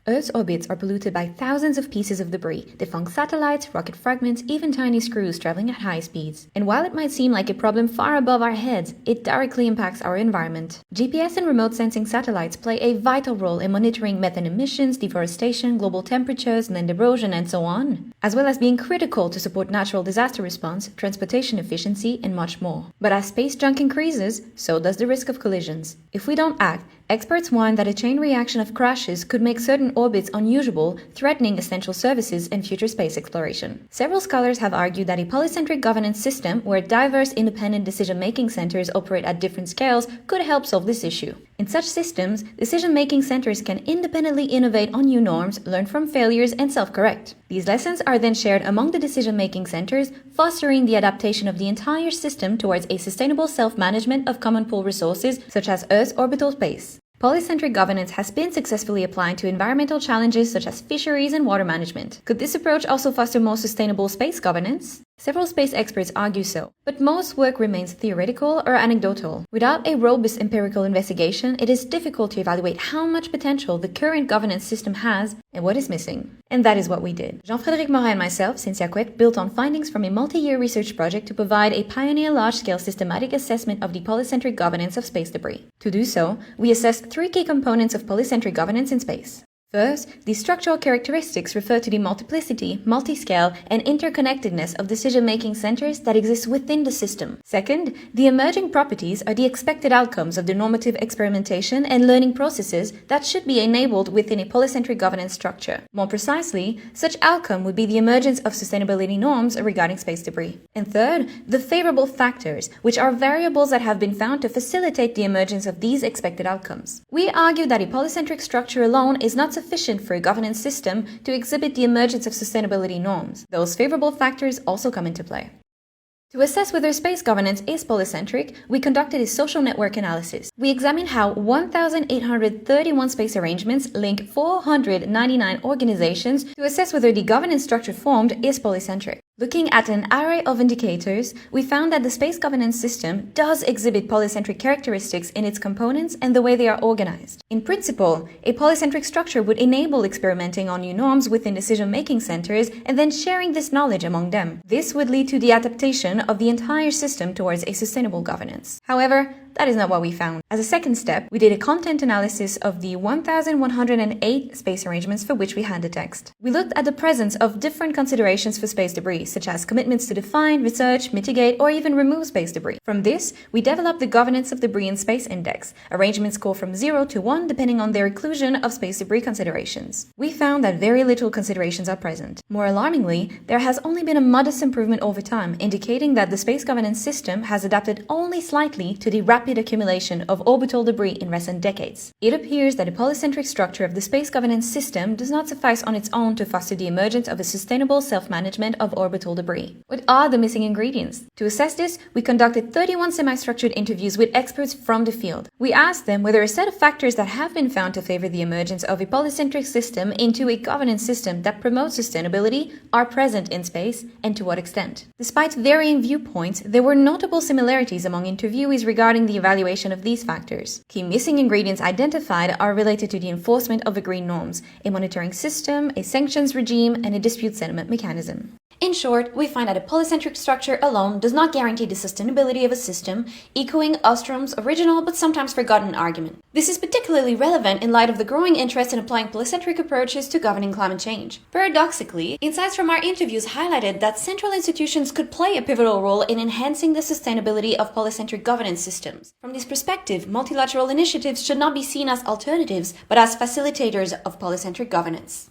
Earth's orbits are polluted by thousands of pieces of debris, defunct satellites, rocket fragments, even tiny screws traveling at high speeds. And while it might seem like a problem far above our heads, it directly impacts our environment. GPS and remote sensing satellites play a vital role in monitoring methane emissions, deforestation, global temperatures, land erosion, and so on, as well as being critical to support natural disaster response, transportation efficiency, and much more. But as space junk increases, so does the risk of collisions. If we don't act, experts warn that a chain reaction of crashes could make certain orbits unusable, threatening essential services and future space exploration. Several scholars have argued that a polycentric governance system, where diverse independent decision-making centers operate at different scales, could help solve this issue. In such systems, decision-making centers can independently innovate on new norms, learn from failures, and self-correct. These lessons are then shared among the decision-making centers, fostering the adaptation of the entire system towards a sustainable self-management of common pool resources, such as Earth's orbital space. Polycentric governance has been successfully applied to environmental challenges such as fisheries and water management. Could this approach also foster more sustainable space governance? Several space experts argue so, but most work remains theoretical or anecdotal. Without a robust empirical investigation, it is difficult to evaluate how much potential the current governance system has and what is missing. And that is what we did. Jean-Frédéric Morin and myself, Cynthia Quet, built on findings from a multi-year research project to provide a pioneer large-scale systematic assessment of the polycentric governance of space debris. To do so, we assessed three key components of polycentric governance in space. First, the structural characteristics refer to the multiplicity, multi-scale, and interconnectedness of decision-making centers that exist within the system. Second, the emerging properties are the expected outcomes of the normative experimentation and learning processes that should be enabled within a polycentric governance structure. More precisely, such outcome would be the emergence of sustainability norms regarding space debris. And third, the favorable factors, which are variables that have been found to facilitate the emergence of these expected outcomes. We argue that a polycentric structure alone is not sufficient for a governance system to exhibit the emergence of sustainability norms. Those favorable factors also come into play. To assess whether space governance is polycentric, we conducted a social network analysis. We examined how 1,831 space arrangements link 499 organizations to assess whether the governance structure formed is polycentric. Looking at an array of indicators, we found that the space governance system does exhibit polycentric characteristics in its components and the way they are organized. In principle, a polycentric structure would enable experimenting on new norms within decision-making centers and then sharing this knowledge among them. This would lead to the adaptation of the entire system towards a sustainable governance. However, that is not what we found. As a second step, we did a content analysis of the 1,108 space arrangements for which we had the text. We looked at the presence of different considerations for space debris, such as commitments to define, research, mitigate, or even remove space debris. From this, we developed the Governance of Debris in Space Index. Arrangements score from 0 to 1 depending on their inclusion of space debris considerations. We found that very little considerations are present. More alarmingly, there has only been a modest improvement over time, indicating that the space governance system has adapted only slightly to the rapid accumulation of orbital debris in recent decades. It appears that the polycentric structure of the space governance system does not suffice on its own to foster the emergence of a sustainable self-management of orbital debris. What are the missing ingredients? To assess this, we conducted 31 semi-structured interviews with experts from the field. We asked them whether a set of factors that have been found to favor the emergence of a polycentric system into a governance system that promotes sustainability are present in space, and to what extent. Despite varying viewpoints, there were notable similarities among interviewees regarding the evaluation of these factors. Key missing ingredients identified are related to the enforcement of agreed norms, a monitoring system, a sanctions regime, and a dispute settlement mechanism. In short, we find that a polycentric structure alone does not guarantee the sustainability of a system, echoing Ostrom's original but sometimes forgotten argument. This is particularly relevant in light of the growing interest in applying polycentric approaches to governing climate change. Paradoxically, insights from our interviews highlighted that central institutions could play a pivotal role in enhancing the sustainability of polycentric governance systems. From this perspective, multilateral initiatives should not be seen as alternatives, but as facilitators of polycentric governance.